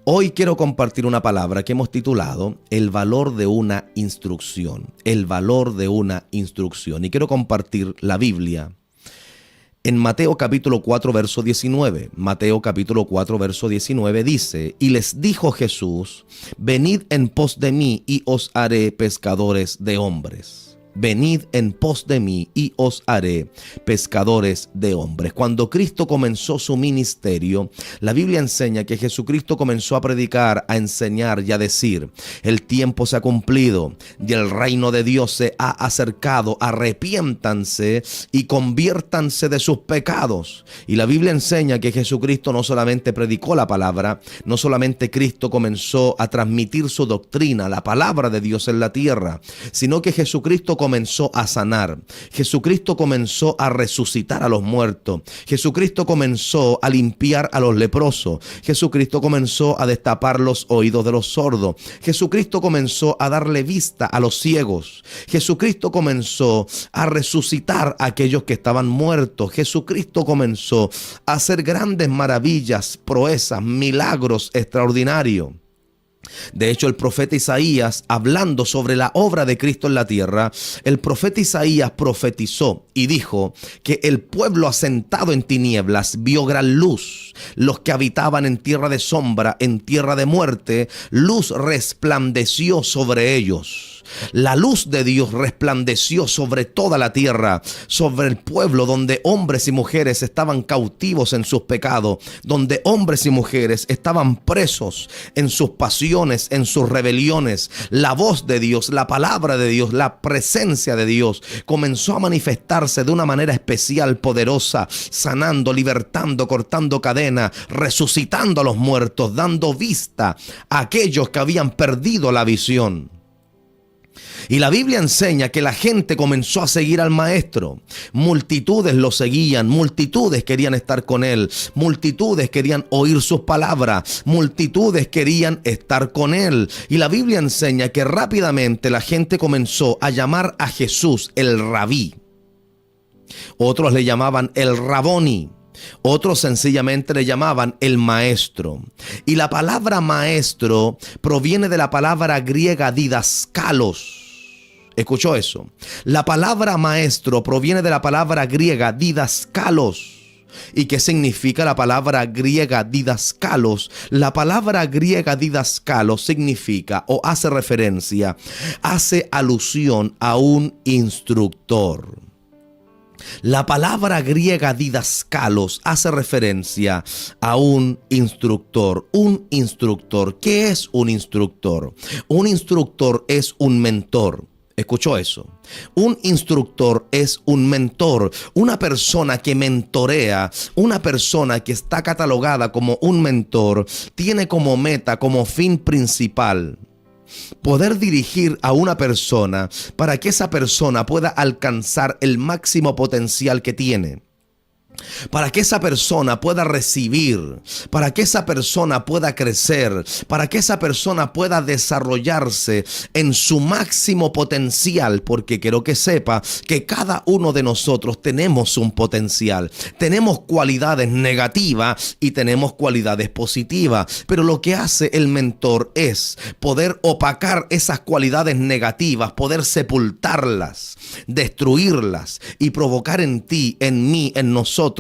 Hoy quiero compartir una palabra que hemos titulado El valor de una instrucción. El valor de una instrucción. Y quiero compartir la Biblia en Mateo capítulo 4, verso 19. Mateo capítulo 4, verso 19 dice: Y les dijo Jesús: venid en pos de mí y os haré pescadores de hombres. Venid en pos de mí y os haré pescadores de hombres. Cuando Cristo comenzó su ministerio, la Biblia enseña que Jesucristo comenzó a predicar, a enseñar y a decir: el tiempo se ha cumplido y el reino de Dios se ha acercado. Arrepiéntanse y conviértanse de sus pecados. Y la Biblia enseña que Jesucristo no solamente predicó la palabra, no solamente Cristo comenzó a transmitir su doctrina, la palabra de Dios en la tierra, sino que Jesucristo comenzó a sanar. Jesucristo comenzó a resucitar a los muertos. Jesucristo comenzó a limpiar a los leprosos. Jesucristo comenzó a destapar los oídos de los sordos. Jesucristo comenzó a darle vista a los ciegos. Jesucristo comenzó a resucitar a aquellos que estaban muertos. Jesucristo comenzó a hacer grandes maravillas, proezas, milagros extraordinarios. De hecho, el profeta Isaías, hablando sobre la obra de Cristo en la tierra, el profeta Isaías profetizó y dijo que el pueblo asentado en tinieblas vio gran luz. Los que habitaban en tierra de sombra, en tierra de muerte, luz resplandeció sobre ellos. La luz de Dios resplandeció sobre toda la tierra, sobre el pueblo donde hombres y mujeres estaban cautivos en sus pecados, donde hombres y mujeres estaban presos en sus pasiones, en sus rebeliones. La voz de Dios, la palabra de Dios, la presencia de Dios comenzó a manifestarse de una manera especial, poderosa, sanando, libertando, cortando cadenas, resucitando a los muertos, dando vista a aquellos que habían perdido la visión. Y la Biblia enseña que la gente comenzó a seguir al maestro. Multitudes lo seguían, multitudes querían estar con él, multitudes querían oír sus palabras, multitudes querían estar con él. Y la Biblia enseña que rápidamente la gente comenzó a llamar a Jesús el Rabí. Otros le llamaban el Raboni. Otros sencillamente le llamaban el maestro. Y la palabra maestro proviene de la palabra griega didaskalos. ¿Escuchó eso? La palabra maestro proviene de la palabra griega didaskalos. ¿Y qué significa la palabra griega didaskalos? La palabra griega didaskalos significa o hace referencia, hace alusión a un instructor. La palabra griega didaskalos hace referencia a un instructor. Un instructor. ¿Qué es un instructor? Un instructor es un mentor. ¿Escuchó eso? Un instructor es un mentor, una persona que mentorea, una persona que está catalogada como un mentor, tiene como meta, como fin principal, poder dirigir a una persona para que esa persona pueda alcanzar el máximo potencial que tiene. Para que esa persona pueda recibir, para que esa persona pueda crecer, para que esa persona pueda desarrollarse en su máximo potencial, porque quiero que sepa que cada uno de nosotros tenemos un potencial, tenemos cualidades negativas y tenemos cualidades positivas, pero lo que hace el mentor es poder opacar esas cualidades negativas, poder sepultarlas, destruirlas y provocar en ti, en mí, en nosotros,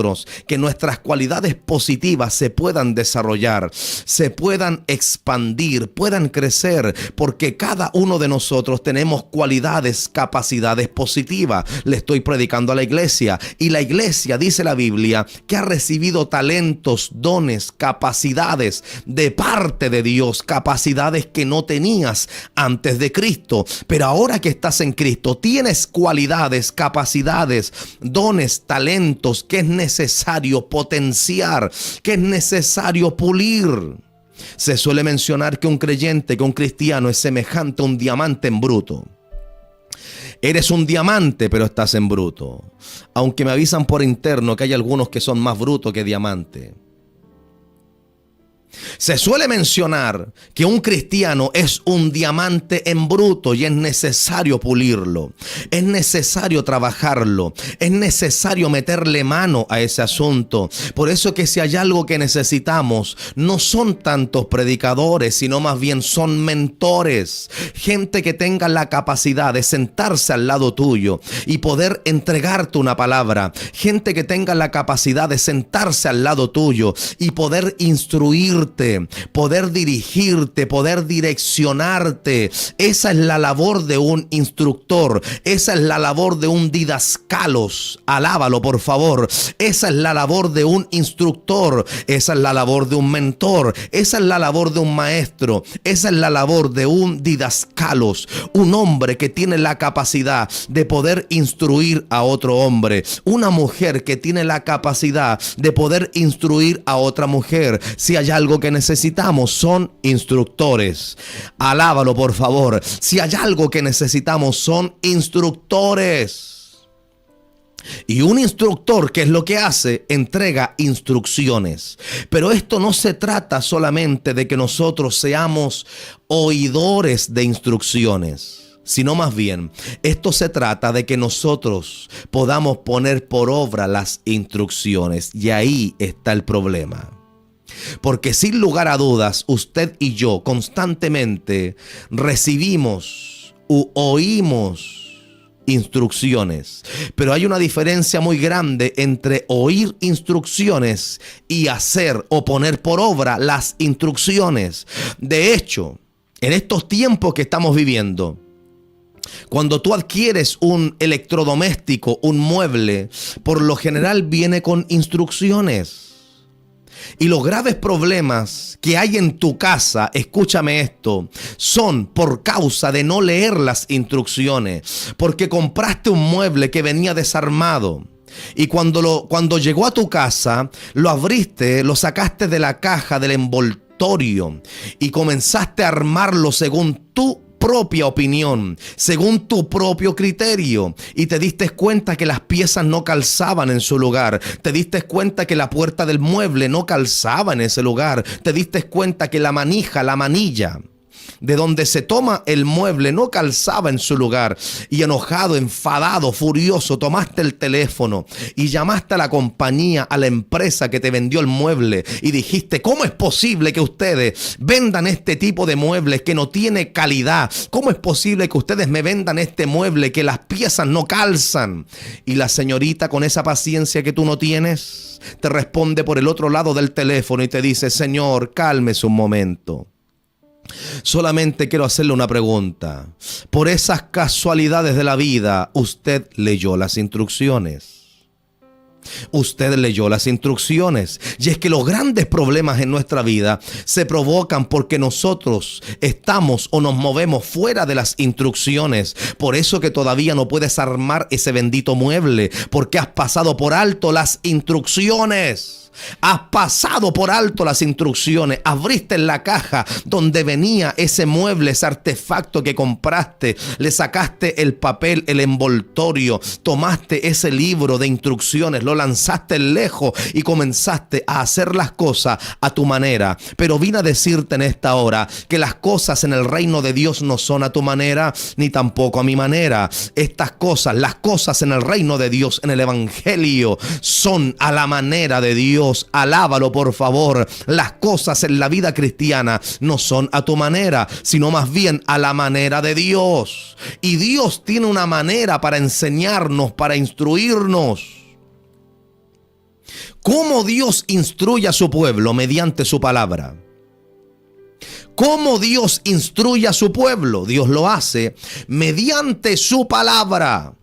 que nuestras cualidades positivas se puedan desarrollar, se puedan expandir, puedan crecer, porque cada uno de nosotros tenemos cualidades, capacidades positivas. Le estoy predicando a la iglesia y la iglesia, dice la Biblia, que ha recibido talentos, dones, capacidades de parte de Dios, capacidades que no tenías antes de Cristo, pero ahora que estás en Cristo tienes cualidades, capacidades, dones, talentos que es necesario potenciar, que es necesario pulir. Se suele mencionar que un creyente, que un cristiano es semejante a un diamante en bruto. Eres un diamante, pero estás en bruto. Aunque me avisan por interno que hay algunos que son más brutos que diamante. Se suele mencionar que un cristiano es un diamante en bruto y es necesario pulirlo, es necesario trabajarlo, es necesario meterle mano a ese asunto. Por eso que si hay algo que necesitamos, no son tantos predicadores, sino más bien son mentores, gente que tenga la capacidad de sentarse al lado tuyo y poder entregarte una palabra, gente que tenga la capacidad de sentarse al lado tuyo y poder instruirte, poder dirigirte, poder direccionarte. Esa es la labor de un instructor, esa es la labor de un didascalos. Alábalo, por favor. Esa es la labor de un instructor, esa es la labor de un mentor, esa es la labor de un maestro, esa es la labor de un didascalos, un hombre que tiene la capacidad de poder instruir a otro hombre, una mujer que tiene la capacidad de poder instruir a otra mujer. Si hay algo que necesitamos, son instructores. Alábalo, por favor. Si hay algo que necesitamos, son instructores. Y un instructor, ¿qué es lo que hace? Entrega instrucciones. Pero esto no se trata solamente de que nosotros seamos oidores de instrucciones, sino más bien, esto se trata de que nosotros podamos poner por obra las instrucciones. Y ahí está el problema. Porque sin lugar a dudas, usted y yo constantemente recibimos u oímos instrucciones. Pero hay una diferencia muy grande entre oír instrucciones y hacer o poner por obra las instrucciones. De hecho, en estos tiempos que estamos viviendo, cuando tú adquieres un electrodoméstico, un mueble, por lo general viene con instrucciones. Y los graves problemas que hay en tu casa, escúchame esto, son por causa de no leer las instrucciones. Porque compraste un mueble que venía desarmado. Y cuando llegó a tu casa, lo abriste, lo sacaste de la caja, del envoltorio, y comenzaste a armarlo según tu propia opinión, según tu propio criterio, y te diste cuenta que las piezas no calzaban en su lugar, te diste cuenta que la puerta del mueble no calzaba en ese lugar, te diste cuenta que la manija, la manilla de donde se toma el mueble no calzaba en su lugar, y enojado, enfadado, furioso, tomaste el teléfono y llamaste a la compañía, a la empresa que te vendió el mueble, y dijiste: ¿cómo es posible que ustedes vendan este tipo de muebles que no tiene calidad? ¿Cómo es posible que ustedes me vendan este mueble que las piezas no calzan? Y la señorita, con esa paciencia que tú no tienes, te responde por el otro lado del teléfono y te dice: señor, cálmese un momento. Solamente quiero hacerle una pregunta. Por esas casualidades de la vida, ¿usted leyó las instrucciones? Usted leyó las instrucciones. Y es que los grandes problemas en nuestra vida se provocan porque nosotros estamos o nos movemos fuera de las instrucciones. Por eso que todavía no puedes armar ese bendito mueble, porque has pasado por alto las instrucciones. Has pasado por alto las instrucciones. Abriste la caja donde venía ese mueble, ese artefacto que compraste. Le sacaste el papel, el envoltorio. Tomaste ese libro de instrucciones, lo lanzaste lejos y comenzaste a hacer las cosas a tu manera. Pero vine a decirte en esta hora que las cosas en el reino de Dios no son a tu manera, ni tampoco a mi manera. Estas cosas, las cosas en el reino de Dios, en el evangelio, son a la manera de Dios. Alábalo, por favor. Las cosas en la vida cristiana no son a tu manera, sino más bien a la manera de Dios. Y Dios tiene una manera para enseñarnos, para instruirnos. ¿Cómo Dios instruye a su pueblo? Mediante su palabra. ¿Cómo Dios instruye a su pueblo? Dios lo hace mediante su palabra.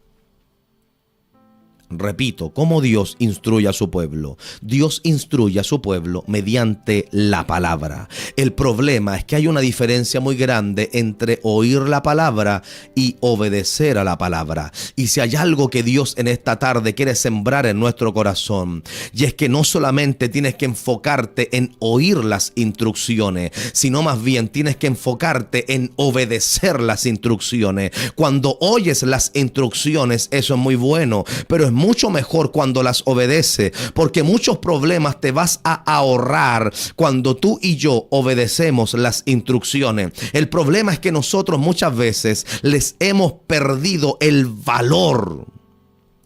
Repito, ¿cómo Dios instruye a su pueblo? Dios instruye a su pueblo mediante la palabra. El problema es que hay una diferencia muy grande entre oír la palabra y obedecer a la palabra. Y si hay algo que Dios en esta tarde quiere sembrar en nuestro corazón, y es que no solamente tienes que enfocarte en oír las instrucciones, sino más bien tienes que enfocarte en obedecer las instrucciones. Cuando oyes las instrucciones, eso es muy bueno, pero es mucho mejor cuando las obedece, porque muchos problemas te vas a ahorrar cuando tú y yo obedecemos las instrucciones. El problema es que nosotros muchas veces les hemos perdido el valor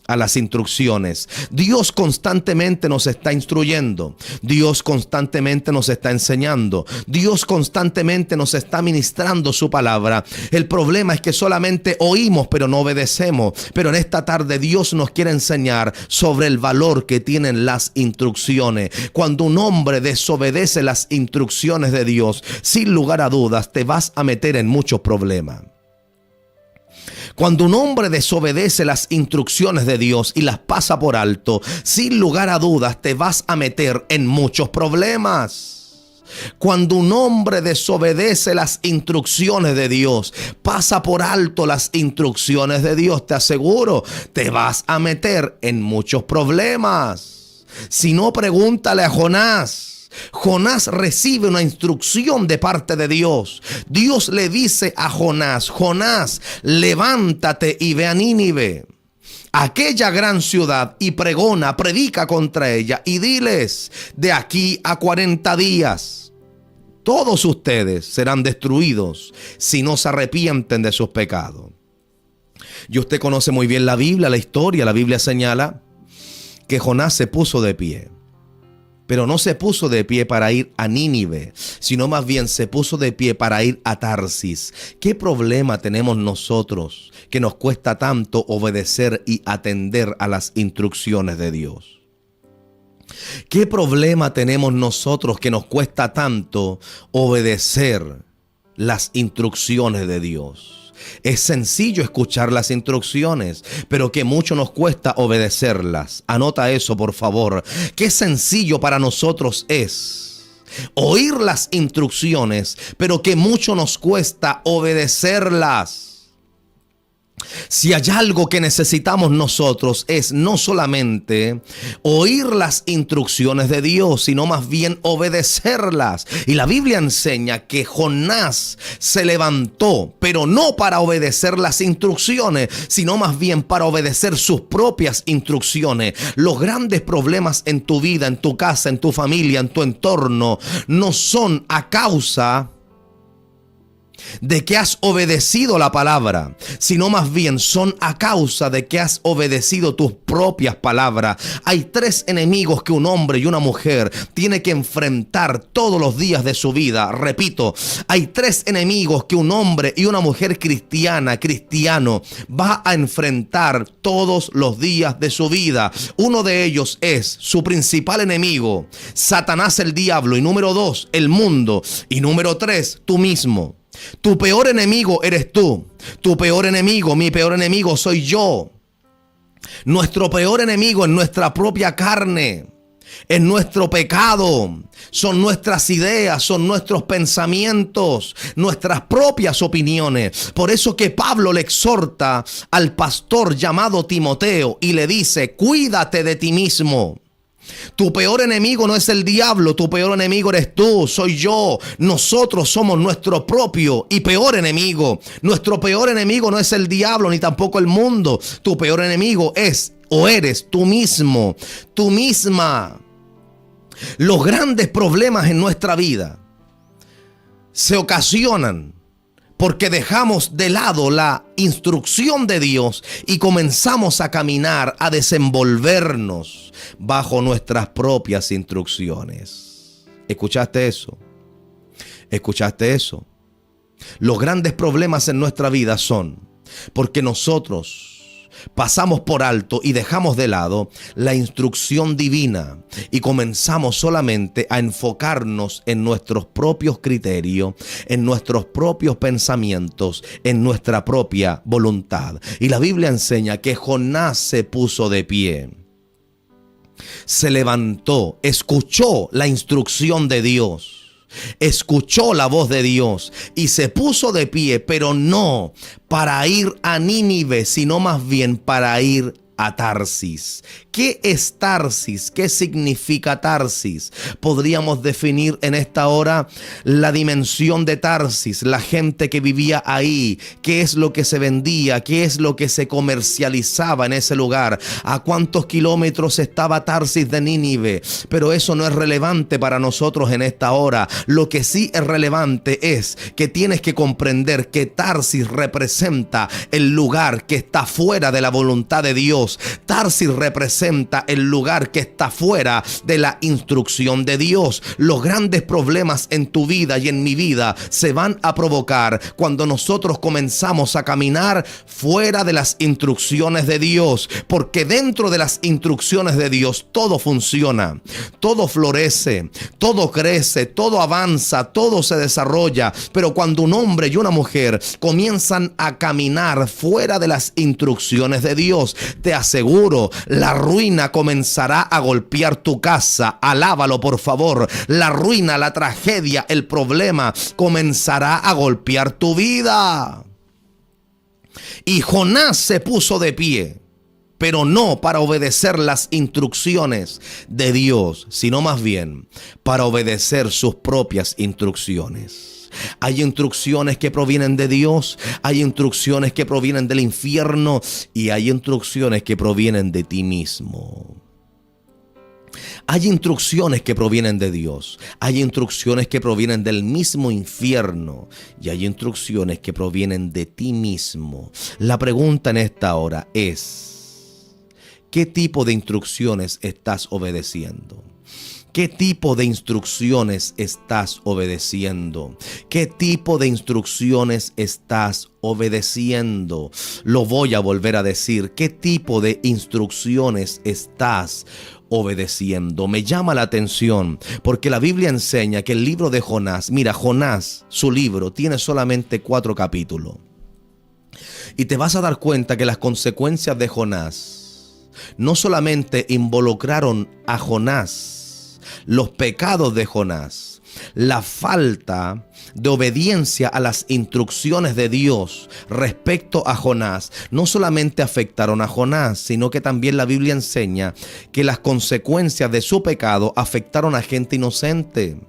a las instrucciones. Dios constantemente nos está instruyendo. Dios constantemente nos está enseñando. Dios constantemente nos está ministrando su palabra. El problema es que solamente oímos pero no obedecemos. Pero en esta tarde Dios nos quiere enseñar sobre el valor que tienen las instrucciones. Cuando un hombre desobedece las instrucciones de Dios, sin lugar a dudas te vas a meter en muchos problemas. Cuando un hombre desobedece las instrucciones de Dios y las pasa por alto, sin lugar a dudas te vas a meter en muchos problemas. Cuando un hombre desobedece las instrucciones de Dios, pasa por alto las instrucciones de Dios, te aseguro, te vas a meter en muchos problemas. Si no, pregúntale a Jonás. Jonás recibe una instrucción de parte de Dios. Dios le dice a Jonás: Jonás, levántate y ve a Nínive, aquella gran ciudad, y predica contra ella, y diles: de aquí a 40 días, todos ustedes serán destruidos si no se arrepienten de sus pecados. Y usted conoce muy bien la Biblia, la historia. La Biblia señala que Jonás se puso de pie. Pero no se puso de pie para ir a Nínive, sino más bien se puso de pie para ir a Tarsis. ¿Qué problema tenemos nosotros que nos cuesta tanto obedecer y atender a las instrucciones de Dios? ¿Qué problema tenemos nosotros que nos cuesta tanto obedecer las instrucciones de Dios? Es sencillo escuchar las instrucciones, pero que mucho nos cuesta obedecerlas. Anota eso, por favor. Qué sencillo para nosotros es oír las instrucciones, pero que mucho nos cuesta obedecerlas. Si hay algo que necesitamos nosotros es no solamente oír las instrucciones de Dios, sino más bien obedecerlas. Y la Biblia enseña que Jonás se levantó, pero no para obedecer las instrucciones, sino más bien para obedecer sus propias instrucciones. Los grandes problemas en tu vida, en tu casa, en tu familia, en tu entorno, no son a causa de que has obedecido la palabra, sino más bien son a causa de que has obedecido tus propias palabras. Hay 3 enemigos que un hombre y una mujer tiene que enfrentar todos los días de su vida. Repito, hay 3 enemigos que un hombre y una mujer cristiano va a enfrentar todos los días de su vida. Uno de ellos es su principal enemigo, Satanás, el diablo, y número 2, el mundo, y número 3, tú mismo. Tu peor enemigo eres tú. Tu peor enemigo, mi peor enemigo soy yo. Nuestro peor enemigo es nuestra propia carne, es nuestro pecado, son nuestras ideas, son nuestros pensamientos, nuestras propias opiniones. Por eso que Pablo le exhorta al pastor llamado Timoteo y le dice: cuídate de ti mismo. Tu peor enemigo no es el diablo, tu peor enemigo eres tú, soy yo. Nosotros somos nuestro propio y peor enemigo. Nuestro peor enemigo no es el diablo ni tampoco el mundo. Tu peor enemigo es o eres tú mismo, tú misma. Los grandes problemas en nuestra vida se ocasionan porque dejamos de lado la instrucción de Dios y comenzamos a caminar, a desenvolvernos bajo nuestras propias instrucciones. ¿Escuchaste eso? ¿Escuchaste eso? Los grandes problemas en nuestra vida son porque nosotros pasamos por alto y dejamos de lado la instrucción divina y comenzamos solamente a enfocarnos en nuestros propios criterios, en nuestros propios pensamientos, en nuestra propia voluntad. Y la Biblia enseña que Jonás se puso de pie, se levantó, escuchó la instrucción de Dios. Escuchó la voz de Dios y se puso de pie, pero no para ir a Nínive, sino más bien para ir a Tarsis. ¿Qué es Tarsis? ¿Qué significa Tarsis? Podríamos definir en esta hora la dimensión de Tarsis, la gente que vivía ahí, qué es lo que se vendía, qué es lo que se comercializaba en ese lugar, a cuántos kilómetros estaba Tarsis de Nínive. Pero eso no es relevante para nosotros en esta hora. Lo que sí es relevante es que tienes que comprender que Tarsis representa el lugar que está fuera de la voluntad de Dios. Tarsis representa el lugar que está fuera de la instrucción de Dios. Los grandes problemas en tu vida y en mi vida se van a provocar cuando nosotros comenzamos a caminar fuera de las instrucciones de Dios, porque dentro de las instrucciones de Dios todo funciona, todo florece, todo crece, todo avanza, todo se desarrolla. Pero cuando un hombre y una mujer comienzan a caminar fuera de las instrucciones de Dios, te aseguro, la ruina comenzará a golpear tu casa. Alábalo, por favor. La ruina, la tragedia, el problema comenzará a golpear tu vida. Y Jonás se puso de pie, pero no para obedecer las instrucciones de Dios, sino más bien para obedecer sus propias instrucciones. Hay instrucciones que provienen de Dios, hay instrucciones que provienen del infierno y hay instrucciones que provienen de ti mismo. Hay instrucciones que provienen de Dios, hay instrucciones que provienen del mismo infierno y hay instrucciones que provienen de ti mismo. La pregunta en esta hora es: ¿qué tipo de instrucciones estás obedeciendo? ¿Qué tipo de instrucciones estás obedeciendo? ¿Qué tipo de instrucciones estás obedeciendo? Lo voy a volver a decir. ¿Qué tipo de instrucciones estás obedeciendo? Me llama la atención porque la Biblia enseña que el libro de Jonás, mira, Jonás, su libro, tiene solamente 4 capítulos. Y te vas a dar cuenta que las consecuencias de Jonás no solamente involucraron a Jonás, los pecados de Jonás, la falta de obediencia a las instrucciones de Dios respecto a Jonás, no solamente afectaron a Jonás, sino que también la Biblia enseña que las consecuencias de su pecado afectaron a gente inocente.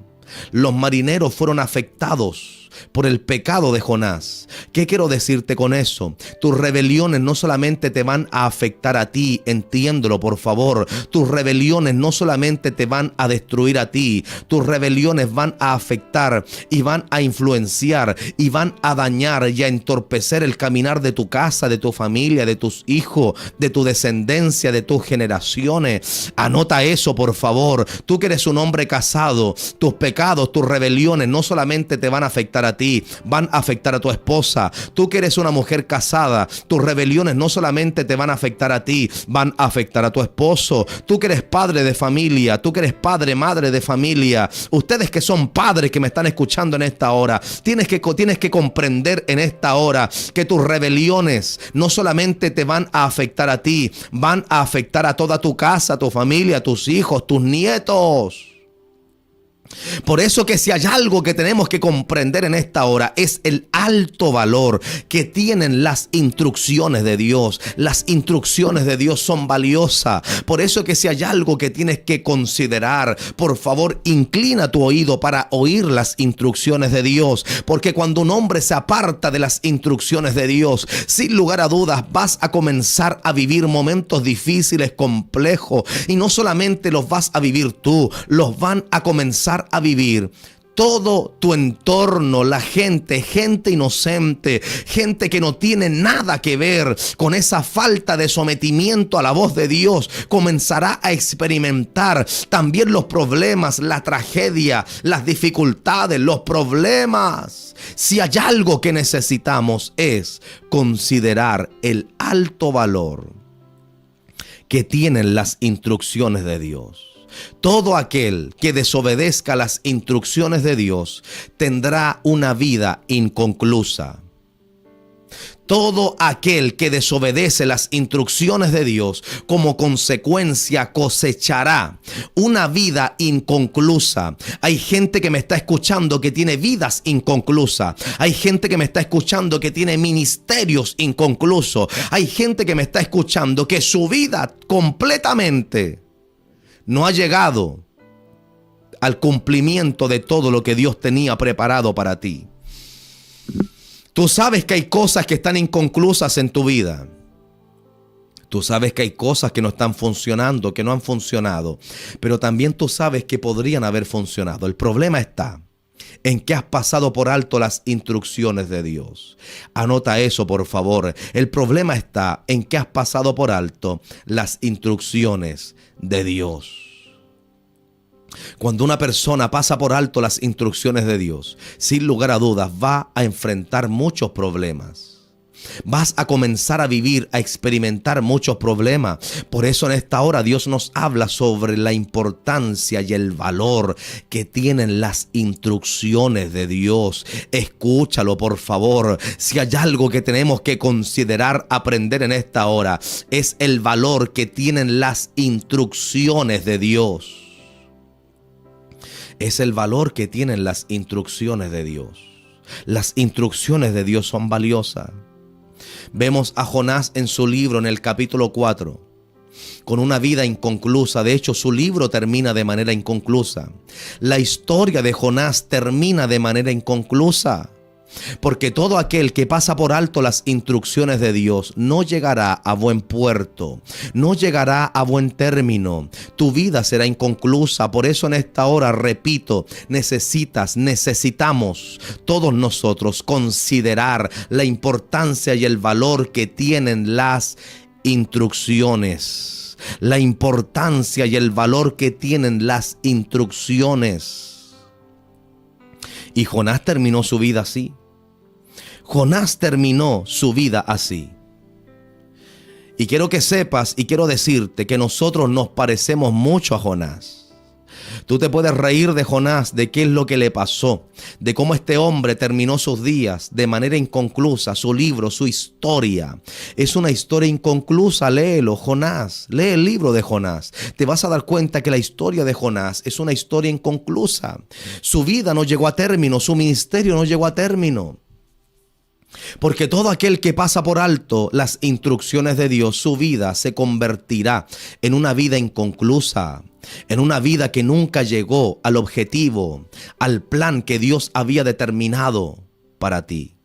Los marineros fueron afectados por el pecado de Jonás. ¿Qué quiero decirte con eso? Tus rebeliones no solamente te van a afectar a ti, entiéndelo por favor. Tus rebeliones no solamente te van a destruir a ti, tus rebeliones van a afectar y van a influenciar y van a dañar y a entorpecer el caminar de tu casa, de tu familia, de tus hijos, de tu descendencia, de tus generaciones. Anota eso por favor. Tú que eres un hombre casado, tus pecados, tus rebeliones no solamente te van a afectar a ti, van a afectar a tu esposa. Tú que eres una mujer casada, tus rebeliones no solamente te van a afectar a ti, van a afectar a tu esposo. Tú que eres padre de familia, tú que eres padre, madre de familia, ustedes que son padres que me están escuchando en esta hora, tienes que comprender en esta hora que tus rebeliones no solamente te van a afectar a ti, van a afectar a toda tu casa, tu familia, tus hijos, tus nietos. Por eso que si hay algo que tenemos que comprender en esta hora es el alto valor que tienen las instrucciones de Dios. Las instrucciones de Dios son valiosas. Por eso que si hay algo que tienes que considerar, por favor, inclina tu oído para oír las instrucciones de Dios. Porque cuando un hombre se aparta de las instrucciones de Dios, sin lugar a dudas vas a comenzar a vivir momentos difíciles, complejos. Y no solamente los vas a vivir tú, los van a comenzar a vivir todo tu entorno, la gente inocente, gente que no tiene nada que ver con esa falta de sometimiento a la voz de Dios, comenzará a experimentar también los problemas, la tragedia, las dificultades, los problemas. Si hay algo que necesitamos es considerar el alto valor que tienen las instrucciones de Dios. Todo aquel que desobedezca las instrucciones de Dios tendrá una vida inconclusa. Todo aquel que desobedece las instrucciones de Dios, como consecuencia cosechará una vida inconclusa. Hay gente que me está escuchando que tiene vidas inconclusas. Hay gente que me está escuchando que tiene ministerios inconclusos. Hay gente que me está escuchando que su vida completamente no ha llegado al cumplimiento de todo lo que Dios tenía preparado para ti. Tú sabes que hay cosas que están inconclusas en tu vida. Tú sabes que hay cosas que no están funcionando, que no han funcionado. Pero también tú sabes que podrían haber funcionado. El problema está en que has pasado por alto las instrucciones de Dios. Anota eso, por favor. El problema está en que has pasado por alto las instrucciones de Dios. Cuando una persona pasa por alto las instrucciones de Dios, sin lugar a dudas va a enfrentar muchos problemas. Vas a comenzar a vivir, a experimentar muchos problemas. Por eso en esta hora Dios nos habla sobre la importancia y el valor que tienen las instrucciones de Dios. Escúchalo, por favor. Si hay algo que tenemos que considerar, aprender en esta hora, es el valor que tienen las instrucciones de Dios. Es el valor que tienen las instrucciones de Dios. Las instrucciones de Dios son valiosas. Vemos a Jonás en su libro, en el capítulo 4, con una vida inconclusa. De hecho, su libro termina de manera inconclusa. La historia de Jonás termina de manera inconclusa. Porque todo aquel que pasa por alto las instrucciones de Dios no llegará a buen puerto, no llegará a buen término. Tu vida será inconclusa. Por eso en esta hora, repito, necesitamos todos nosotros considerar la importancia y el valor que tienen las instrucciones. La importancia y el valor que tienen las instrucciones. Y Jonás terminó su vida así. Jonás terminó su vida así. Y quiero que sepas y quiero decirte que nosotros nos parecemos mucho a Jonás. Tú te puedes reír de Jonás, de qué es lo que le pasó, de cómo este hombre terminó sus días de manera inconclusa. Su libro, su historia, es una historia inconclusa. Léelo, Jonás, lee el libro de Jonás. Te vas a dar cuenta que la historia de Jonás es una historia inconclusa. Su vida no llegó a término, su ministerio no llegó a término. Porque todo aquel que pasa por alto las instrucciones de Dios, su vida se convertirá en una vida inconclusa, en una vida que nunca llegó al objetivo, al plan que Dios había determinado para ti.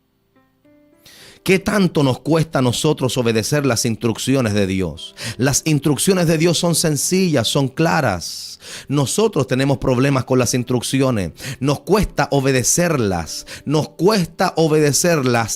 ¿Qué tanto nos cuesta a nosotros obedecer las instrucciones de Dios? Las instrucciones de Dios son sencillas, son claras. Nosotros tenemos problemas con las instrucciones. Nos cuesta obedecerlas.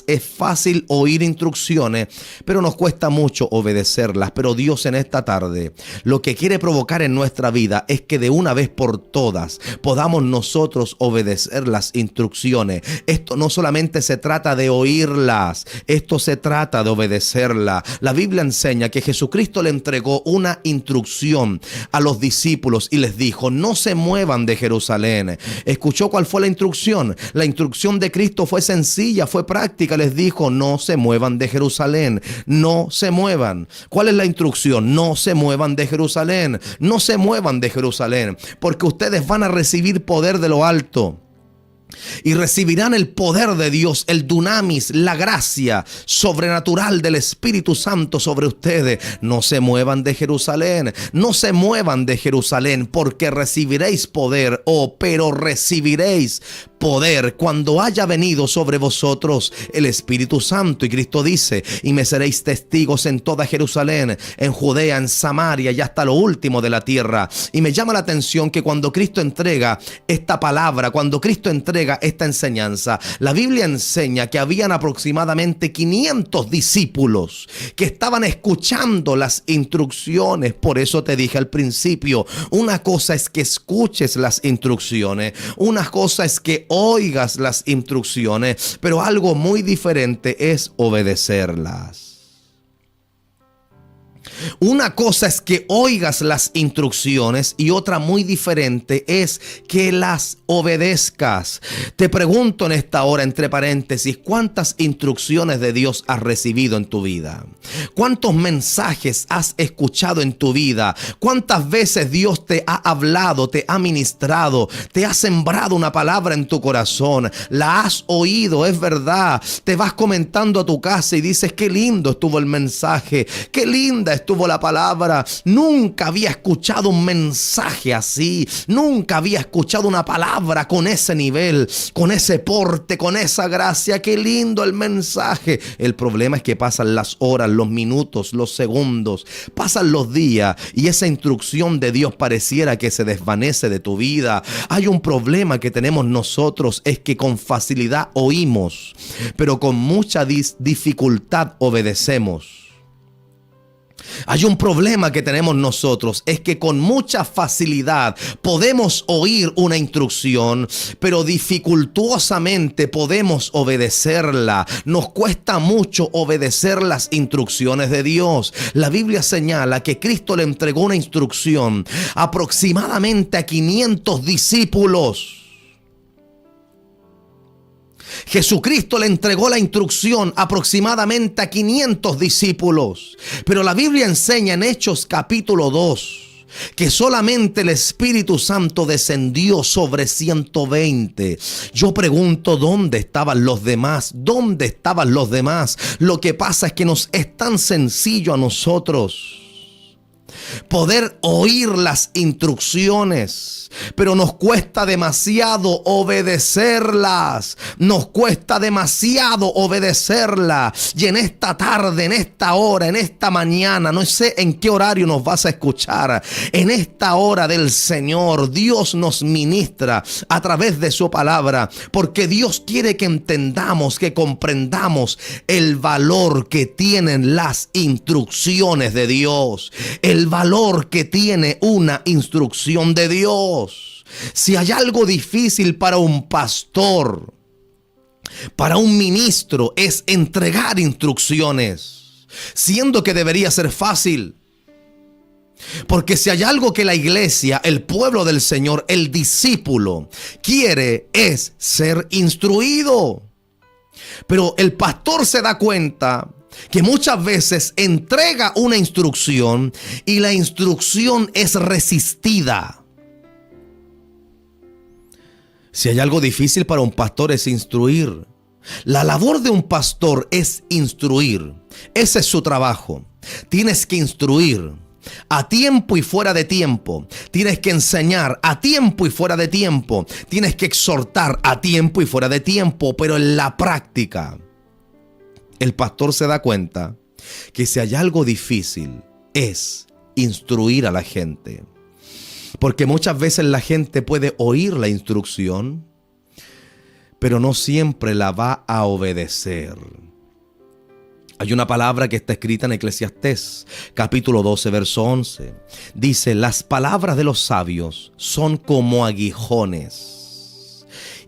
Es fácil oír instrucciones, pero nos cuesta mucho obedecerlas. Pero Dios en esta tarde lo que quiere provocar en nuestra vida es que de una vez por todas podamos nosotros obedecer las instrucciones. Esto no solamente se trata de oírlas, esto se trata de obedecerla. La Biblia enseña que Jesucristo le entregó una instrucción a los discípulos y les dijo: no se muevan de Jerusalén. ¿Escuchó cuál fue la instrucción? La instrucción de Cristo fue sencilla, fue práctica. Les dijo: no se muevan de Jerusalén. No se muevan. ¿Cuál es la instrucción? No se muevan de Jerusalén. No se muevan de Jerusalén, porque ustedes van a recibir poder de lo alto. Y recibirán el poder de Dios, el dunamis, la gracia sobrenatural del Espíritu Santo sobre ustedes. No se muevan de Jerusalén, no se muevan de Jerusalén, porque recibiréis poder, pero recibiréis poder cuando haya venido sobre vosotros el Espíritu Santo. Y Cristo dice: y me seréis testigos en toda Jerusalén, en Judea, en Samaria y hasta lo último de la tierra. Y me llama la atención que cuando Cristo entrega esta palabra, cuando Cristo entrega esta enseñanza, la Biblia enseña que habían aproximadamente 500 discípulos que estaban escuchando las instrucciones. Por eso te dije al principio, una cosa es que escuches las instrucciones, una cosa es que oigas las instrucciones, pero algo muy diferente es obedecerlas. Una cosa es que oigas las instrucciones y otra muy diferente es que las obedezcas. Te pregunto en esta hora, entre paréntesis, ¿cuántas instrucciones de Dios has recibido en tu vida? ¿Cuántos mensajes has escuchado en tu vida? ¿Cuántas veces Dios te ha hablado, te ha ministrado, te ha sembrado una palabra en tu corazón? La has oído, es verdad. Te vas comentando a tu casa y dices, qué lindo estuvo el mensaje, qué linda estuvo la palabra. Nunca había escuchado un mensaje así. Nunca había escuchado una palabra con ese nivel, con ese porte, con esa gracia. Qué lindo el mensaje. El problema es que pasan las horas, los minutos, los segundos, pasan los días y esa instrucción de Dios pareciera que se desvanece de tu vida. Hay un problema que tenemos nosotros, es que con facilidad oímos, pero con mucha dificultad obedecemos. Hay un problema que tenemos nosotros, es que con mucha facilidad podemos oír una instrucción, pero dificultuosamente podemos obedecerla. Nos cuesta mucho obedecer las instrucciones de Dios. La Biblia señala que Cristo le entregó una instrucción aproximadamente a 500 discípulos. Jesucristo le entregó la instrucción aproximadamente a 500 discípulos. Pero la Biblia enseña en Hechos capítulo 2 que solamente el Espíritu Santo descendió sobre 120. Yo pregunto, ¿dónde estaban los demás? ¿Dónde estaban los demás? Lo que pasa es que nos es tan sencillo a nosotros poder oír las instrucciones, pero nos cuesta demasiado obedecerlas. Nos cuesta demasiado obedecerlas. Y en esta tarde, en esta hora, en esta mañana, no sé en qué horario nos vas a escuchar, en esta hora del Señor, Dios nos ministra a través de su palabra, porque Dios quiere que entendamos, que comprendamos el valor que tienen las instrucciones de Dios, el valor que tiene una instrucción de Dios. Si hay algo difícil para un pastor, para un ministro, es entregar instrucciones, siendo que debería ser fácil. Porque si hay algo que la iglesia, el pueblo del Señor, el discípulo quiere, es ser instruido. Pero el pastor se da cuenta que muchas veces entrega una instrucción y la instrucción es resistida. Si hay algo difícil para un pastor es instruir. La labor de un pastor es instruir. Ese es su trabajo. Tienes que instruir a tiempo y fuera de tiempo. Tienes que enseñar a tiempo y fuera de tiempo. Tienes que exhortar a tiempo y fuera de tiempo. Pero en la práctica, el pastor se da cuenta que si hay algo difícil es instruir a la gente. Porque muchas veces la gente puede oír la instrucción, pero no siempre la va a obedecer. Hay una palabra que está escrita en Eclesiastés, capítulo 12, verso 11. Dice, las palabras de los sabios son como aguijones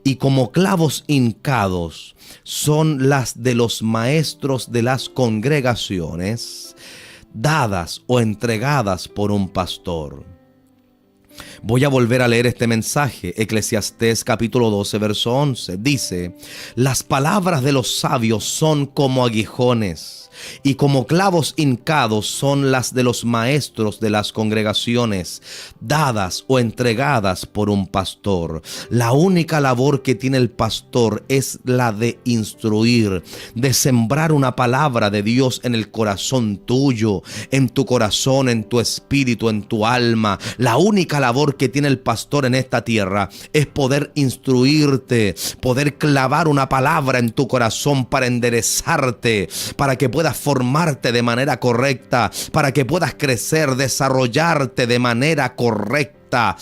y como clavos hincados son las de los maestros de las congregaciones, dadas o entregadas por un pastor. Voy a volver a leer este mensaje. Eclesiastés capítulo 12, verso 11. Dice, las palabras de los sabios son como aguijones y como clavos hincados son las de los maestros de las congregaciones, dadas o entregadas por un pastor. La única labor que tiene el pastor es la de instruir, de sembrar una palabra de Dios en el corazón tuyo, en tu corazón, en tu espíritu, en tu alma. La única labor que tiene el pastor en esta tierra es poder instruirte, poder clavar una palabra en tu corazón para enderezarte, para que puedas formarte de manera correcta, para que puedas crecer, desarrollarte de manera correcta.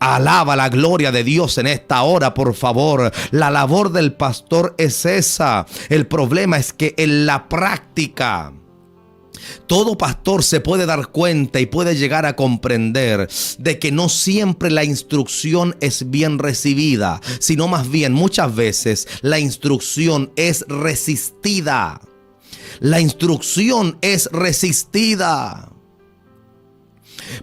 Alaba la gloria de Dios en esta hora, por favor. La labor del pastor es esa. El problema es que en la práctica, todo pastor se puede dar cuenta y puede llegar a comprender de que no siempre la instrucción es bien recibida, sino más bien muchas veces la instrucción es resistida. La instrucción es resistida.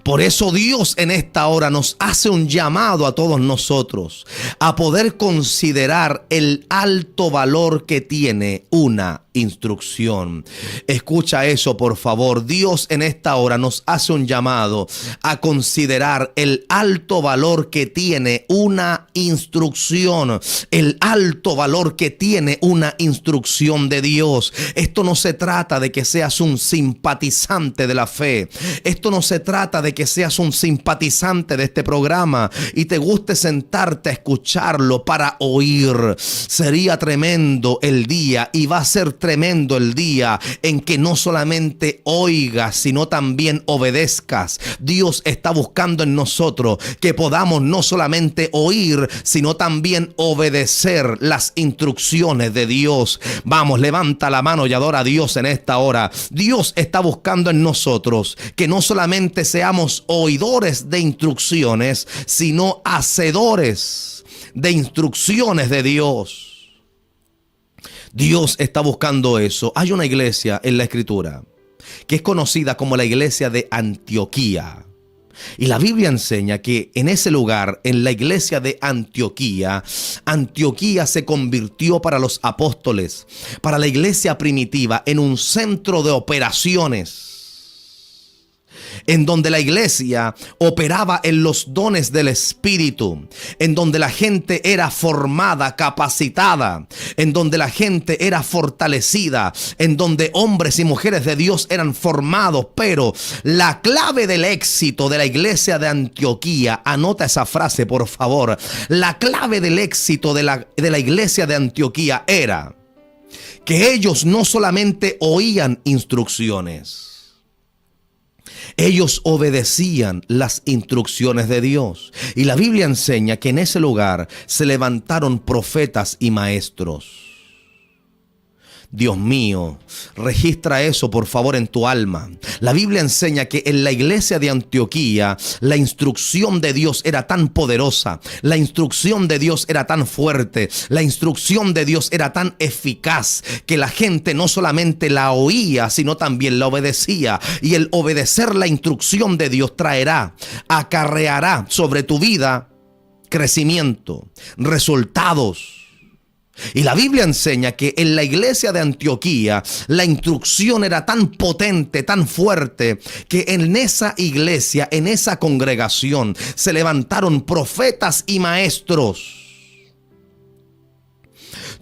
Por eso Dios en esta hora nos hace un llamado a todos nosotros a poder considerar el alto valor que tiene una instrucción. Escucha eso, por favor. Dios en esta hora nos hace un llamado a considerar el alto valor que tiene una instrucción. El alto valor que tiene una instrucción de Dios. Esto no se trata de que seas un simpatizante de la fe. Esto no se trata de que seas un simpatizante de este programa y te guste sentarte a escucharlo para oír. Sería tremendo el día, y va a ser tremendo el día en que no solamente oigas, sino también obedezcas. Dios está buscando en nosotros que podamos no solamente oír, sino también obedecer las instrucciones de Dios. Vamos, levanta la mano y adora a Dios en esta hora. Dios está buscando en nosotros que no solamente seamos oidores de instrucciones, sino hacedores de instrucciones de Dios. Dios está buscando eso. Hay una iglesia en la Escritura que es conocida como la iglesia de Antioquía. Y la Biblia enseña que en ese lugar, en la iglesia de Antioquía, Antioquía se convirtió para los apóstoles, para la iglesia primitiva, en un centro de operaciones, en donde la iglesia operaba en los dones del Espíritu, en donde la gente era formada, capacitada, en donde la gente era fortalecida, en donde hombres y mujeres de Dios eran formados. Pero la clave del éxito de la iglesia de Antioquía, anota esa frase por favor, la clave del éxito de la iglesia de Antioquía era que ellos no solamente oían instrucciones, ellos obedecían las instrucciones de Dios. Y la Biblia enseña que en ese lugar se levantaron profetas y maestros. Dios mío, registra eso por favor en tu alma. La Biblia enseña que en la iglesia de Antioquía la instrucción de Dios era tan poderosa, la instrucción de Dios era tan fuerte, la instrucción de Dios era tan eficaz, que la gente no solamente la oía, sino también la obedecía. Y el obedecer la instrucción de Dios acarreará sobre tu vida crecimiento, resultados. Y la Biblia enseña que en la iglesia de Antioquía la instrucción era tan potente, tan fuerte, que en esa iglesia, en esa congregación, se levantaron profetas y maestros.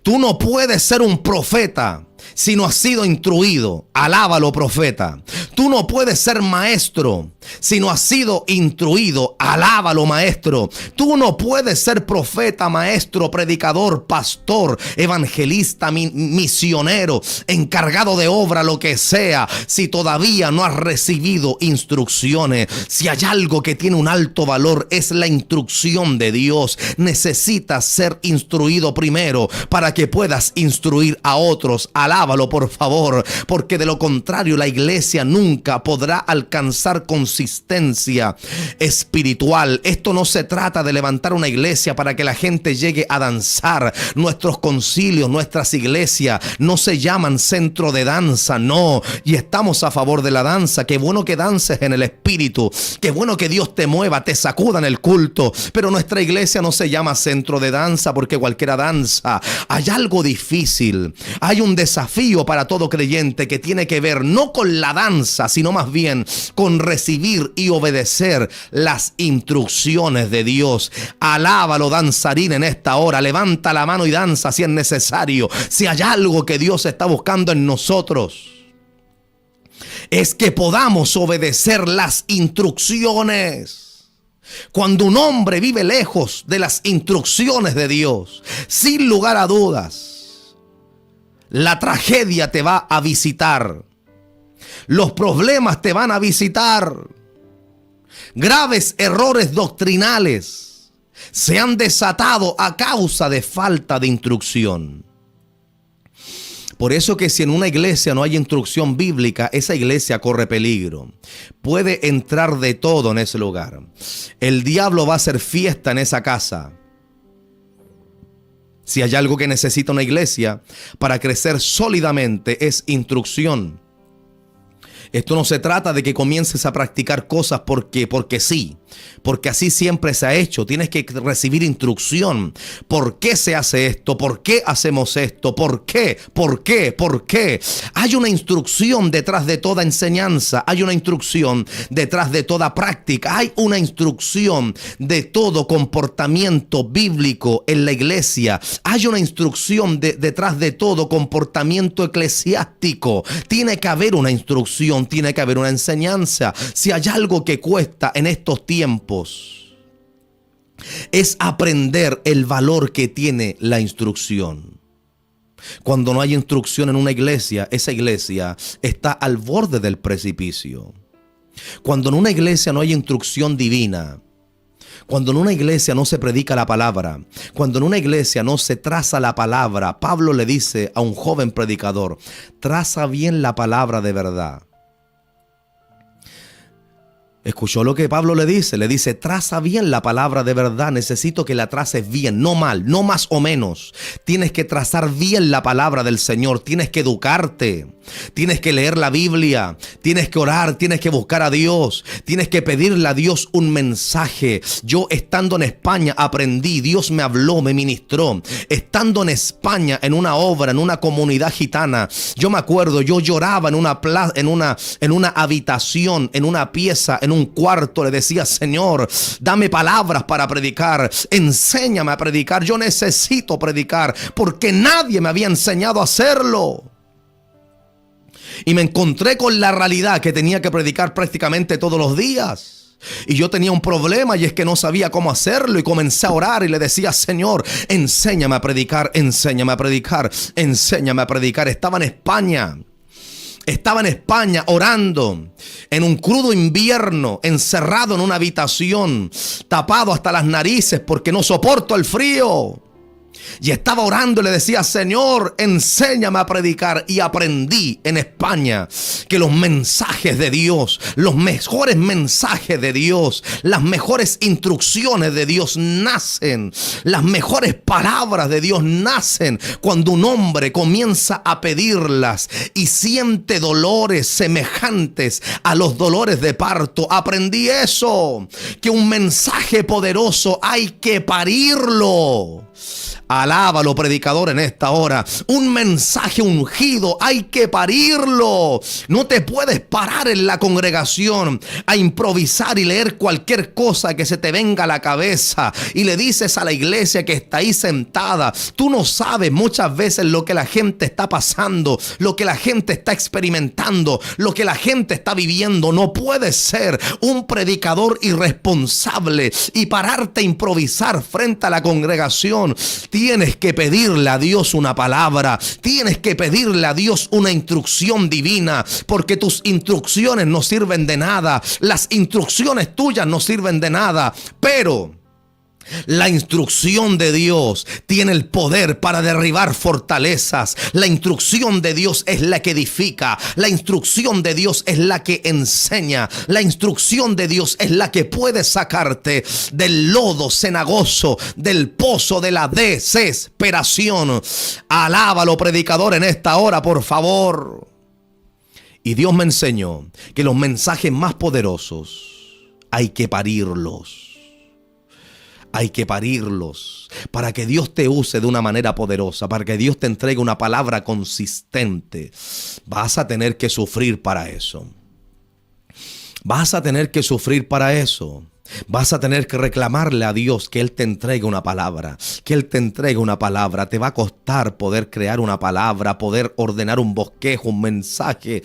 Tú no puedes ser un profeta si no has sido instruido. Alábalo, profeta. Tú no puedes ser maestro si no has sido instruido. Alábalo, maestro. Tú no puedes ser profeta, maestro, predicador, pastor, evangelista, misionero, encargado de obra, lo que sea, si todavía no has recibido instrucciones. Si hay algo que tiene un alto valor, es la instrucción de Dios. Necesitas ser instruido primero para que puedas instruir a otros. Alábalo, por favor, porque de lo contrario la iglesia nunca podrá alcanzar consistencia espiritual. Esto no se trata de levantar una iglesia para que la gente llegue a danzar. Nuestros concilios, nuestras iglesias no se llaman centro de danza, no. Y estamos a favor de la danza. Qué bueno que dances en el espíritu, qué bueno que Dios te mueva, te sacuda en el culto, pero nuestra iglesia no se llama centro de danza porque cualquiera danza. Hay algo difícil, hay un desafío para todo creyente que tiene que ver no con la danza, sino más bien con recibir y obedecer las instrucciones de Dios. Alábalo, danzarín, en esta hora. Levanta la mano y danza si es necesario. Si hay algo que Dios está buscando en nosotros, es que podamos obedecer las instrucciones. Cuando un hombre vive lejos de las instrucciones de Dios, sin lugar a dudas, la tragedia te va a visitar. Los problemas te van a visitar. Graves errores doctrinales se han desatado a causa de falta de instrucción. Por eso que si en una iglesia no hay instrucción bíblica, esa iglesia corre peligro. Puede entrar de todo en ese lugar. El diablo va a hacer fiesta en esa casa. Si hay algo que necesita una iglesia para crecer sólidamente, es instrucción. Esto no se trata de que comiences a practicar cosas porque sí, porque así siempre se ha hecho. Tienes que recibir instrucción. ¿Por qué se hace esto? ¿Por qué hacemos esto? ¿Por qué? ¿Por qué? ¿Por qué? Hay una instrucción detrás de toda enseñanza. Hay una instrucción detrás de toda práctica. Hay una instrucción de todo comportamiento bíblico en la iglesia. Hay una instrucción detrás de todo comportamiento eclesiástico. Tiene que haber una instrucción, tiene que haber una enseñanza. Si hay algo que cuesta en estos tiempos, es aprender el valor que tiene la instrucción. Cuando no hay instrucción en una iglesia, esa iglesia está al borde del precipicio. Cuando en una iglesia no hay instrucción divina, cuando en una iglesia no se predica la palabra, cuando en una iglesia no se traza la palabra, Pablo le dice a un joven predicador: traza bien la palabra de verdad. ¿Escuchó lo que Pablo le dice? Le dice: traza bien la palabra de verdad. Necesito que la traces bien, no mal, no más o menos. Tienes que trazar bien la palabra del Señor. Tienes que educarte. Tienes que leer la Biblia. Tienes que orar. Tienes que buscar a Dios. Tienes que pedirle a Dios un mensaje. Yo, estando en España, aprendí. Dios me habló, me ministró. Estando en España, en una obra, en una comunidad gitana, yo me acuerdo, yo lloraba en una habitación, en una pieza, en un cuarto. Le decía: Señor, dame palabras para predicar, enséñame a predicar. Yo necesito predicar porque nadie me había enseñado a hacerlo. Y me encontré con la realidad que tenía que predicar prácticamente todos los días. Y yo tenía un problema, y es que no sabía cómo hacerlo, y comencé a orar y le decía: Señor, enséñame a predicar, enséñame a predicar, enséñame a predicar. Estaba en España orando en un crudo invierno, encerrado en una habitación, tapado hasta las narices porque no soporto el frío. Y estaba orando y le decía: Señor, enséñame a predicar. Y aprendí en España que los mensajes de Dios, los mejores mensajes de Dios, las mejores instrucciones de Dios nacen, las mejores palabras de Dios nacen cuando un hombre comienza a pedirlas y siente dolores semejantes a los dolores de parto. Aprendí eso, que un mensaje poderoso hay que parirlo. Alábalo, predicador, en esta hora. Un mensaje ungido hay que parirlo. No te puedes parar en la congregación a improvisar y leer cualquier cosa que se te venga a la cabeza y le dices a la iglesia que está ahí sentada: tú no sabes muchas veces lo que la gente está pasando, lo que la gente está experimentando, lo que la gente está viviendo. No puedes ser un predicador irresponsable y pararte a improvisar frente a la congregación. Tienes que pedirle a Dios una palabra. Tienes que pedirle a Dios una instrucción divina, porque tus instrucciones no sirven de nada. Las instrucciones tuyas no sirven de nada, pero la instrucción de Dios tiene el poder para derribar fortalezas. La instrucción de Dios es la que edifica. La instrucción de Dios es la que enseña. La instrucción de Dios es la que puede sacarte del lodo cenagoso, del pozo de la desesperación. Alábalo, predicador, en esta hora, por favor. Y Dios me enseñó que los mensajes más poderosos hay que parirlos. Hay que parirlos para que Dios te use de una manera poderosa, para que Dios te entregue una palabra consistente. Vas a tener que sufrir para eso. Vas a tener que sufrir para eso. Vas a tener que reclamarle a Dios que Él te entregue una palabra, que Él te entregue una palabra. Te va a costar poder crear una palabra, poder ordenar un bosquejo, un mensaje,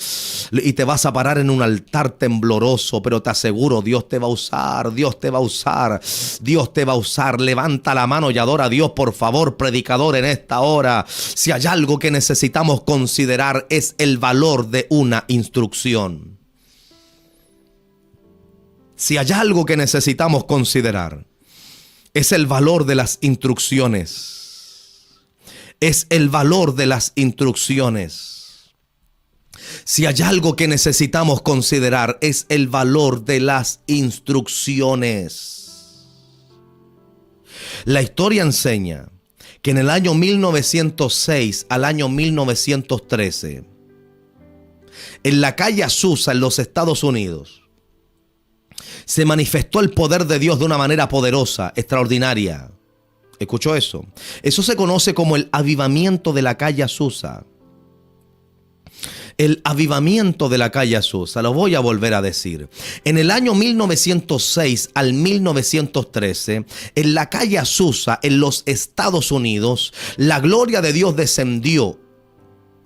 y te vas a parar en un altar tembloroso, pero te aseguro, Dios te va a usar, Dios te va a usar, Dios te va a usar. Levanta la mano y adora a Dios, por favor, predicador, en esta hora. Si hay algo que necesitamos considerar, es el valor de una instrucción. Si hay algo que necesitamos considerar, es el valor de las instrucciones. Es el valor de las instrucciones. Si hay algo que necesitamos considerar, es el valor de las instrucciones. La historia enseña que en el año 1906 al año 1913, en la calle Azusa, en los Estados Unidos, se manifestó el poder de Dios de una manera poderosa, extraordinaria. ¿Escuchó eso? Eso se conoce como el avivamiento de la calle Azusa. El avivamiento de la calle Azusa, lo voy a volver a decir. En el año 1906 al 1913, en la calle Azusa, en los Estados Unidos, la gloria de Dios descendió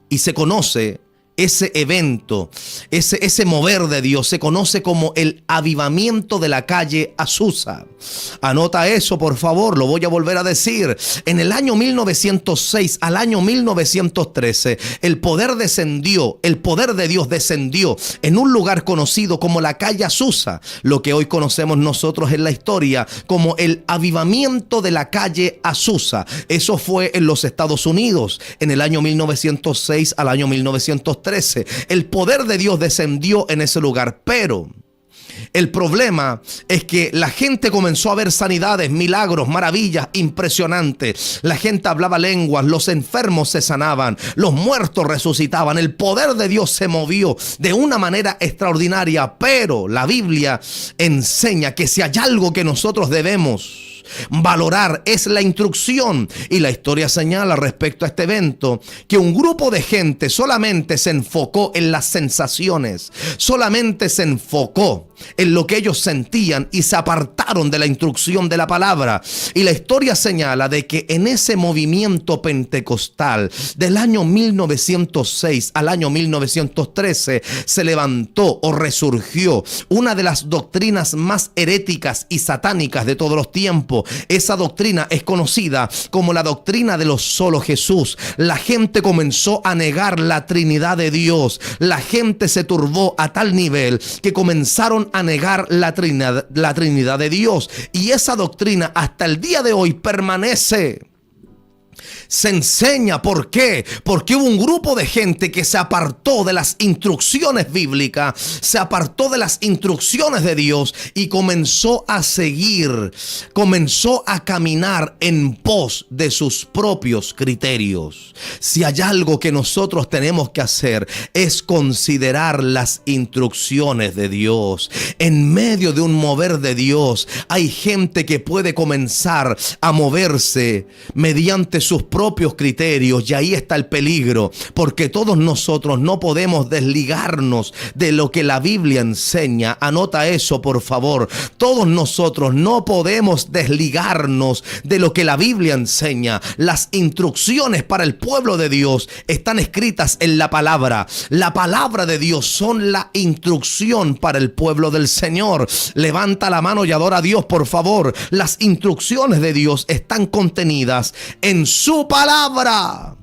y se conoce ese evento, ese mover de Dios, se conoce como el avivamiento de la calle Azusa. Anota eso, por favor, lo voy a volver a decir. En el año 1906 al año 1913, el poder de Dios descendió en un lugar conocido como la calle Azusa, lo que hoy conocemos nosotros en la historia como el avivamiento de la calle Azusa. Eso fue en los Estados Unidos, en el año 1906 al año 1913. El poder de Dios descendió en ese lugar, pero el problema es que la gente comenzó a ver sanidades, milagros, maravillas impresionantes. La gente hablaba lenguas, los enfermos se sanaban, los muertos resucitaban. El poder de Dios se movió de una manera extraordinaria, pero la Biblia enseña que si hay algo que nosotros debemos valorar es la instrucción, y la historia señala respecto a este evento que un grupo de gente solamente se enfocó en las sensaciones, solamente se enfocó en lo que ellos sentían y se apartaron de la instrucción de la palabra. Y la historia señala de que en ese movimiento pentecostal del año 1906 al año 1913 se levantó o resurgió una de las doctrinas más heréticas y satánicas de todos los tiempos. Esa doctrina es conocida como la doctrina de los solo Jesús. La gente comenzó a negar la Trinidad de Dios. La gente se turbó a tal nivel que comenzaron a negar la Trinidad de Dios. Y esa doctrina hasta el día de hoy permanece. Se enseña. ¿Por qué? Porque hubo un grupo de gente que se apartó de las instrucciones bíblicas, se apartó de las instrucciones de Dios y comenzó a seguir, comenzó a caminar en pos de sus propios criterios. Si hay algo que nosotros tenemos que hacer es considerar las instrucciones de Dios. En medio de un mover de Dios hay gente que puede comenzar a moverse mediante sus propios criterios, y ahí está el peligro, porque todos nosotros no podemos desligarnos de lo que la Biblia enseña. Anota eso, por favor. Todos nosotros no podemos desligarnos de lo que la Biblia enseña. Las instrucciones para el pueblo de Dios están escritas en la palabra. La palabra de Dios son la instrucción para el pueblo del Señor. Levanta la mano y adora a Dios, por favor. Las instrucciones de Dios están contenidas en su palabra.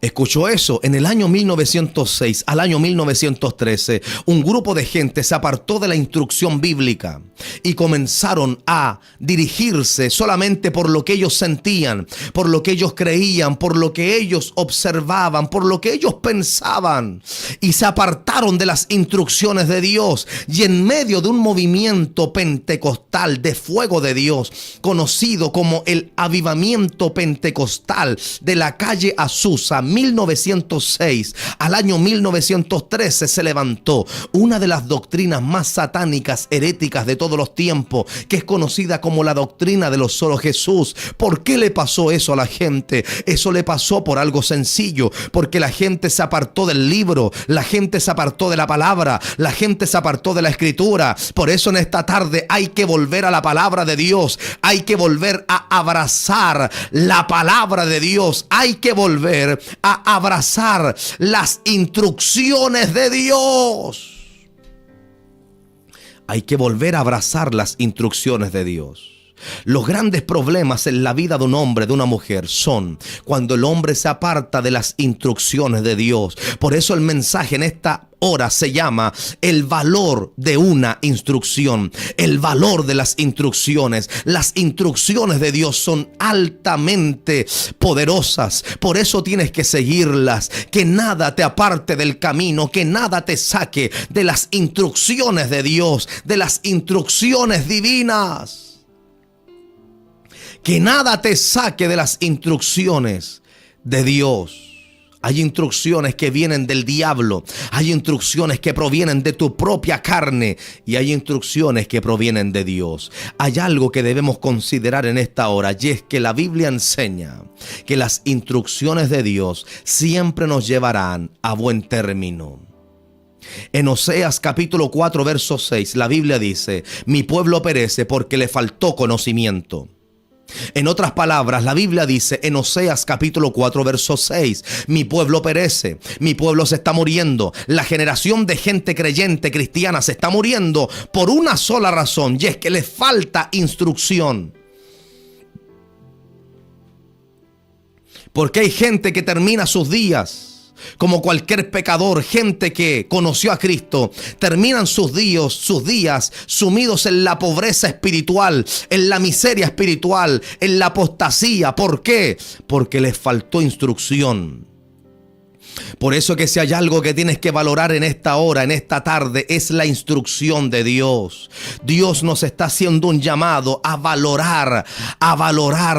¿Escuchó eso? En el año 1906 al año 1913, un grupo de gente se apartó de la instrucción bíblica y comenzaron a dirigirse solamente por lo que ellos sentían, por lo que ellos creían, por lo que ellos observaban, por lo que ellos pensaban, y se apartaron de las instrucciones de Dios. Y en medio de un movimiento pentecostal de fuego de Dios, conocido como el avivamiento pentecostal de la calle Azusa, 1906 al año 1913, se levantó una de las doctrinas más satánicas, heréticas de todos los tiempos, que es conocida como la doctrina de los solo Jesús. ¿Por qué le pasó eso a la gente? Eso le pasó por algo sencillo, porque la gente se apartó del libro, la gente se apartó de la palabra, la gente se apartó de la escritura. Por eso en esta tarde hay que volver a la palabra de Dios, hay que volver a abrazar la palabra de Dios, hay que volver a abrazar las instrucciones de Dios. Hay que volver a abrazar las instrucciones de Dios. Los grandes problemas en la vida de un hombre, de una mujer, son cuando el hombre se aparta de las instrucciones de Dios. Por eso el mensaje en esta hora se llama el valor de una instrucción, el valor de las instrucciones. Las instrucciones de Dios son altamente poderosas, por eso tienes que seguirlas. Que nada te aparte del camino, que nada te saque de las instrucciones de Dios, de las instrucciones divinas. Que nada te saque de las instrucciones de Dios. Hay instrucciones que vienen del diablo, hay instrucciones que provienen de tu propia carne y hay instrucciones que provienen de Dios. Hay algo que debemos considerar en esta hora y es que la Biblia enseña que las instrucciones de Dios siempre nos llevarán a buen término. En Oseas capítulo 4 verso 6 la Biblia dice: mi pueblo perece porque le faltó conocimiento. En otras palabras, la Biblia dice en Oseas capítulo 4 verso 6, mi pueblo perece, mi pueblo se está muriendo. La generación de gente creyente cristiana se está muriendo por una sola razón, y es que le falta instrucción. Porque hay gente que termina sus días como cualquier pecador, gente que conoció a Cristo, terminan sus días sumidos en la pobreza espiritual, en la miseria espiritual, en la apostasía. ¿Por qué? Porque les faltó instrucción. Por eso que si hay algo que tienes que valorar en esta hora, en esta tarde, es la instrucción de Dios. Dios nos está haciendo un llamado a valorar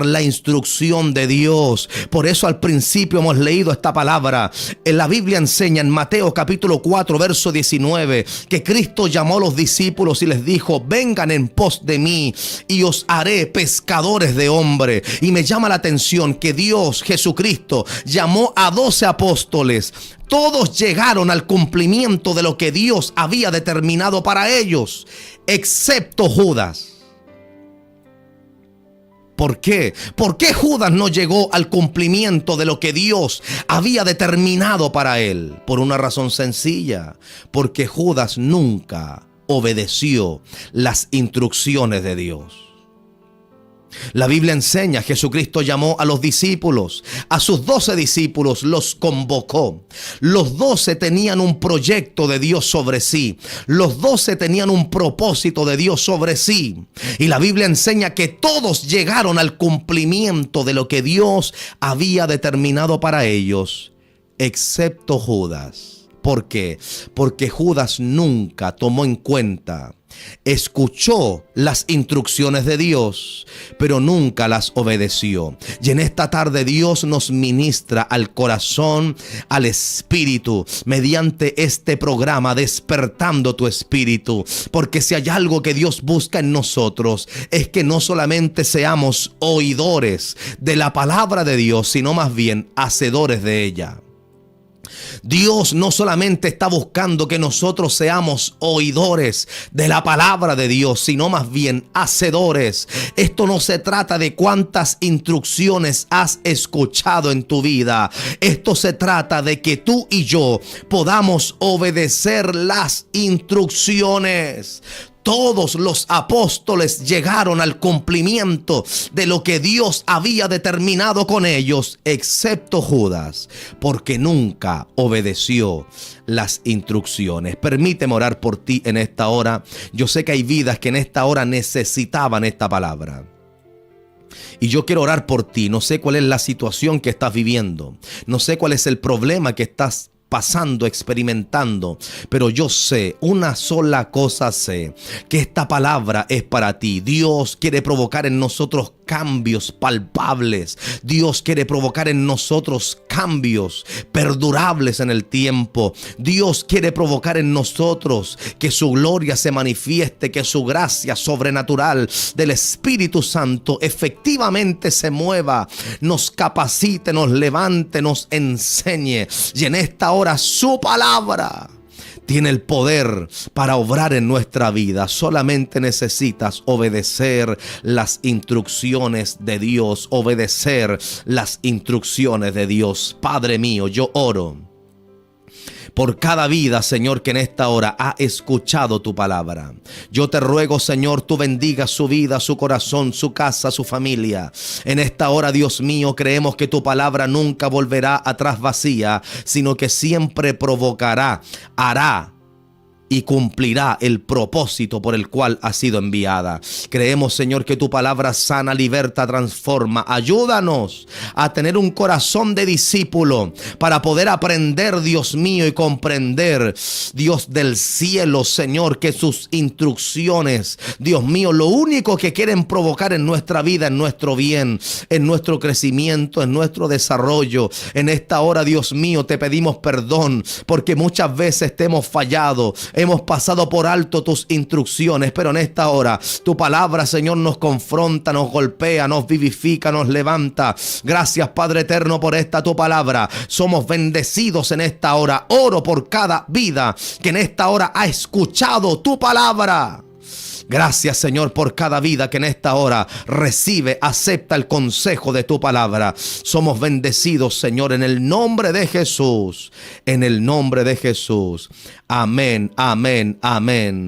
la instrucción de Dios. Por eso al principio hemos leído esta palabra. En la Biblia enseña en Mateo capítulo 4 verso 19 que Cristo llamó a los discípulos y les dijo: vengan en pos de mí y os haré pescadores de hombre. Y me llama la atención que Dios, Jesucristo, llamó a 12 apóstoles. Todos llegaron al cumplimiento de lo que Dios había determinado para ellos, excepto Judas. ¿Por qué? ¿Por qué Judas no llegó al cumplimiento de lo que Dios había determinado para él? Por una razón sencilla: porque Judas nunca obedeció las instrucciones de Dios. La Biblia enseña, Jesucristo llamó a los discípulos, a sus 12 discípulos los convocó. Los 12 tenían un proyecto de Dios sobre sí. Los 12 tenían un propósito de Dios sobre sí. Y la Biblia enseña que todos llegaron al cumplimiento de lo que Dios había determinado para ellos, excepto Judas. ¿Por qué? Porque Judas nunca tomó en cuenta, escuchó las instrucciones de Dios, pero nunca las obedeció. Y en esta tarde Dios nos ministra al corazón, al espíritu, mediante este programa Despertando tu Espíritu. Porque si hay algo que Dios busca en nosotros, es que no solamente seamos oidores de la palabra de Dios, sino más bien hacedores de ella. Dios no solamente está buscando que nosotros seamos oidores de la palabra de Dios, sino más bien hacedores. Esto no se trata de cuántas instrucciones has escuchado en tu vida. Esto se trata de que tú y yo podamos obedecer las instrucciones. Todos los apóstoles llegaron al cumplimiento de lo que Dios había determinado con ellos, excepto Judas, porque nunca obedeció las instrucciones. Permíteme orar por ti en esta hora. Yo sé que hay vidas que en esta hora necesitaban esta palabra. Y yo quiero orar por ti. No sé cuál es la situación que estás viviendo. No sé cuál es el problema que estás pasando, experimentando, pero yo sé, una sola cosa sé, que esta palabra es para ti. Dios quiere provocar en nosotros cambios palpables. Dios quiere provocar en nosotros cambios perdurables en el tiempo. Dios quiere provocar en nosotros que su gloria se manifieste, que su gracia sobrenatural del Espíritu Santo efectivamente se mueva, nos capacite, nos levante, nos enseñe. Y en esta hora su palabra tiene el poder para obrar en nuestra vida. Solamente necesitas obedecer las instrucciones de Dios, obedecer las instrucciones de Dios. Padre mío, yo oro por cada vida, Señor, que en esta hora ha escuchado tu palabra. Yo te ruego, Señor, tú bendigas su vida, su corazón, su casa, su familia. En esta hora, Dios mío, creemos que tu palabra nunca volverá atrás vacía, sino que siempre provocará, hará y cumplirá el propósito por el cual ha sido enviada. Creemos, Señor, que tu palabra sana, liberta, transforma. Ayúdanos a tener un corazón de discípulo para poder aprender, Dios mío, y comprender, Dios del cielo, Señor, que sus instrucciones, Dios mío, lo único que quieren provocar en nuestra vida, en nuestro bien, en nuestro crecimiento, en nuestro desarrollo. En esta hora, Dios mío, te pedimos perdón porque muchas veces te hemos fallado, hemos pasado por alto tus instrucciones, pero en esta hora tu palabra, Señor, nos confronta, nos golpea, nos vivifica, nos levanta. Gracias, Padre eterno, por esta tu palabra. Somos bendecidos en esta hora. Oro por cada vida que en esta hora ha escuchado tu palabra. Gracias, Señor, por cada vida que en esta hora recibe, acepta el consejo de tu palabra. Somos bendecidos, Señor, en el nombre de Jesús. En el nombre de Jesús. Amén, amén, amén.